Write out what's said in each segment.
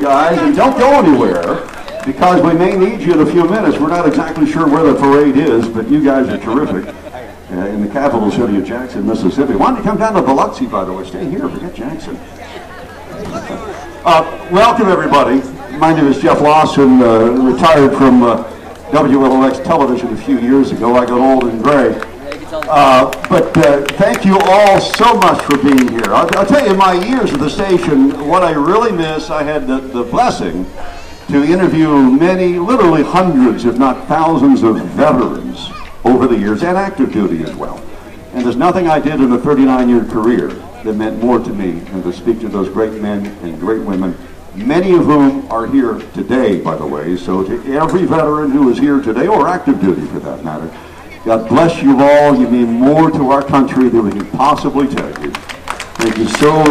guys, and don't go anywhere, because we may need you in a few minutes. We're not exactly sure where the parade is, but you guys are terrific. In the capital city of Jackson, Mississippi. Why don't you come down to Biloxi, by the way? Stay here, forget Jackson. Welcome, everybody. My name is Jeff Lawson, retired from WLOX television a few years ago. I got old and gray. But thank you all so much for being here. I'll tell you, in my years at the station, what I really miss, I had the blessing to interview many, literally hundreds, if not thousands of veterans over the years, and active duty as well. And there's nothing I did in a 39-year career that meant more to me than to speak to those great men and great women, many of whom are here today, by the way. So to every veteran who is here today, or active duty for that matter, God bless you all. You mean more to our country than we can possibly tell you. Thank you so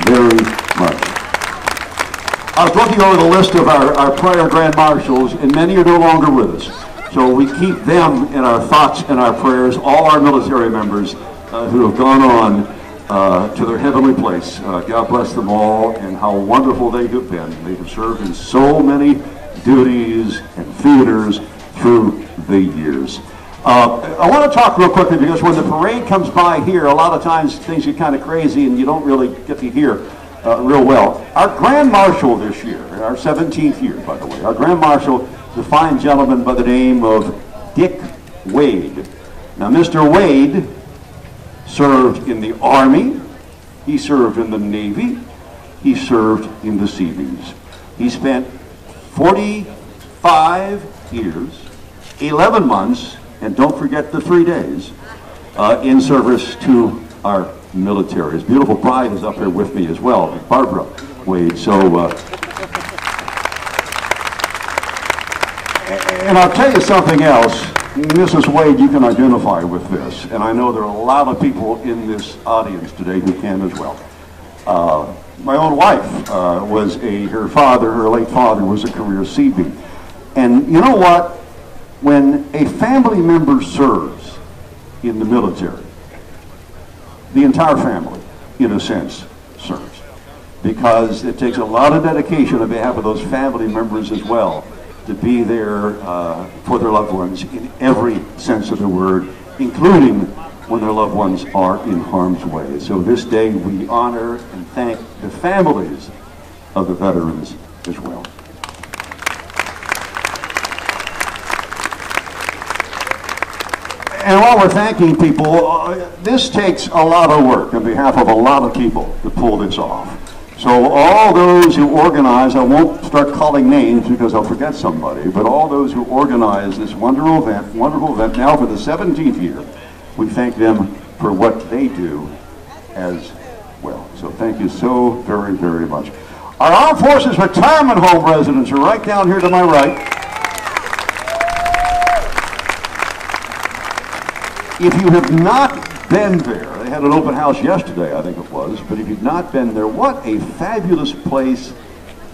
very much. I was looking over the list of our prior Grand Marshals, and many are no longer with us. So we keep them in our thoughts and our prayers, all our military members who have gone on to their heavenly place. God bless them all, and how wonderful they have been. They have served in so many duties and theaters through the years. I want to talk real quickly, because when the parade comes by here, a lot of times things get kind of crazy and you don't really get to hear real well. Our Grand Marshal this year, our 17th year, by the way, our Grand Marshal is a fine gentleman by the name of Dick Wade. Now, Mr. Wade served in the Army, he served in the Navy, he served in the Seabees. He spent 45 years, 11 months, and don't forget the 3 days, in service to our military. His beautiful bride is up there with me as well, Barbara Wade. So, and I'll tell you something else, Mrs. Wade, you can identify with this, and I know there are a lot of people in this audience today who can as well. My own wife her late father was a career Seabee. And you know what? When a family member serves in the military, the entire family, in a sense, serves. Because it takes a lot of dedication on behalf of those family members as well to be there for their loved ones in every sense of the word, including when their loved ones are in harm's way. So this day we honor and thank the families of the veterans as well. And while we're thanking people, this takes a lot of work on behalf of a lot of people to pull this off. So all those who organize, I won't start calling names because I'll forget somebody, but all those who organize this wonderful event now for the 17th year, we thank them for what they do as well. So thank you so very, very much. Our Armed Forces Retirement Home residents are right down here to my right. If you have not been there, they had an open house yesterday, I think it was, but if you've not been there, what a fabulous place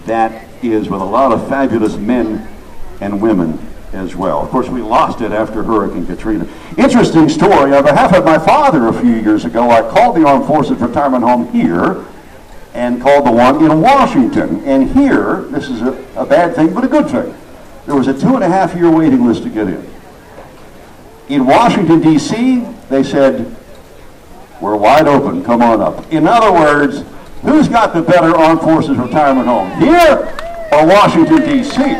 that is, with a lot of fabulous men and women as well. Of course, we lost it after Hurricane Katrina. Interesting story. On behalf of my father a few years ago, I called the Armed Forces Retirement Home here and called the one in Washington. And here, this is a bad thing, but a good thing. There was a 2.5-year waiting list to get in. In Washington, D.C., they said, we're wide open, come on up. In other words, who's got the better Armed Forces Retirement Home, here or Washington, D.C.?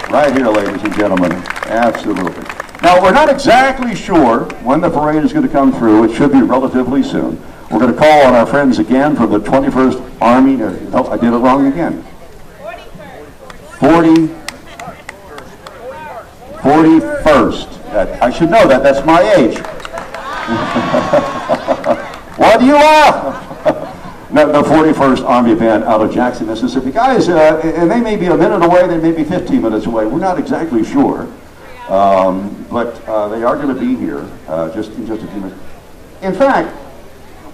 Right here, ladies and gentlemen, absolutely. Now, we're not exactly sure when the parade is going to come through. It should be relatively soon. We're going to call on our friends again from the 21st Army. No, I did it wrong again. 41st. I should know that. That's my age. Why do you laugh? No, the 41st Army Band out of Jackson, Mississippi. Guys, and they may be a minute away, they may be 15 minutes away. We're not exactly sure. But they are going to be here just in just a few minutes. In fact,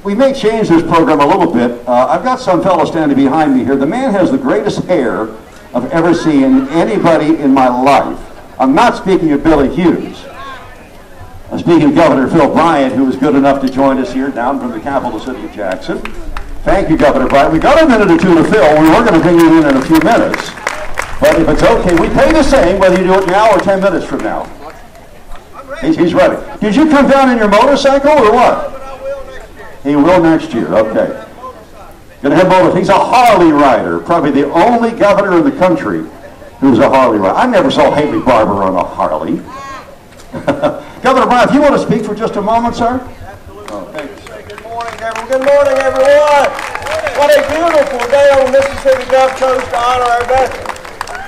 we may change this program a little bit. I've got some fellow standing behind me here. The man has the greatest hair I've ever seen anybody in my life. I'm not speaking of Billy Hughes. I'm speaking of Governor Phil Bryant, who was good enough to join us here down from the capital city of Jackson. Thank you, Governor Bryant. We got a minute or two to fill. We were going to bring you in a few minutes. But if it's okay, we pay the same whether you do it now or 10 minutes from now. He's ready. Did you come down in your motorcycle or what? He will next year. Okay. Gonna have motor. He's a Harley rider. Probably the only governor in the country who's a Harley rider. I never saw Haley Barbour on a Harley. Governor Bryant, if you want to speak for just a moment, sir. Absolutely. Oh, thanks. Good morning, everyone. Good morning, everyone. What a beautiful day on the Mississippi Gulf Coast to honor our veterans.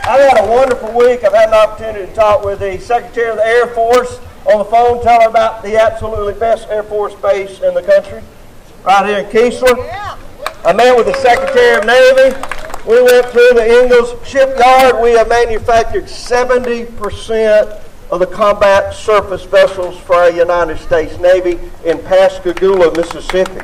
I've had a wonderful week. I've had an opportunity to talk with the Secretary of the Air Force on the phone, tell her about the absolutely best Air Force base in the country, right here in Keesler. I met with the Secretary of Navy. We went through the Ingalls shipyard. We have manufactured 70% of the combat surface vessels for our United States Navy in Pascagoula, Mississippi.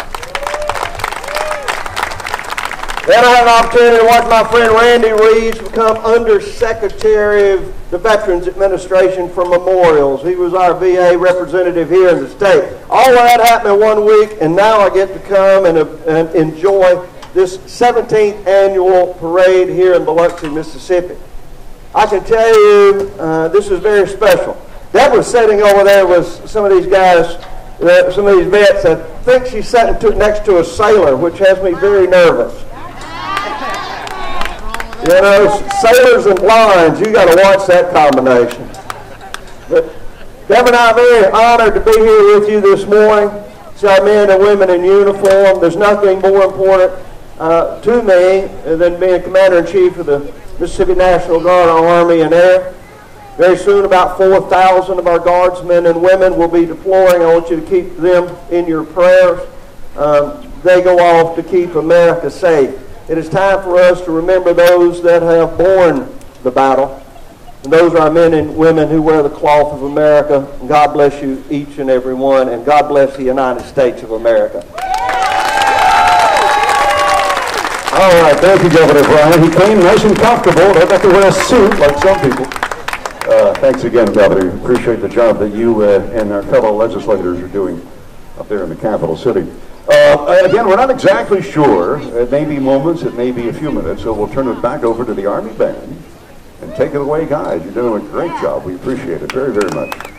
Then I had an opportunity to watch my friend Randy Reeves become Undersecretary of the Veterans Administration for Memorials. He was our VA representative here in the state. All of that happened in 1 week, and now I get to come and enjoy this 17th annual parade here in Biloxi, Mississippi. I can tell you this is very special. Deborah's sitting over there with some of these guys, some of these vets that think she's sitting next to a sailor, which has me very nervous. You know, sailors and lions, you got to watch that combination. But Deborah and I are very honored to be here with you this morning. See our men and women in uniform. There's nothing more important to me than being Commander-in-Chief of the Mississippi National Guard, our Army and Air. Very soon, about 4,000 of our guardsmen and women will be deploying. I want you to keep them in your prayers. They go off to keep America safe. It is time for us to remember those that have borne the battle. And those are our men and women who wear the cloth of America. And God bless you, each and every one. And God bless the United States of America. All right, thank you, Governor Bryant. He came nice and comfortable. Don't have to wear a suit like some people. Thanks again, Governor. Appreciate the job that you and our fellow legislators are doing up there in the capital city. Again, we're not exactly sure. It may be moments, it may be a few minutes, so we'll turn it back over to the Army Band and take it away, guys. You're doing a great job. We appreciate it very, very much.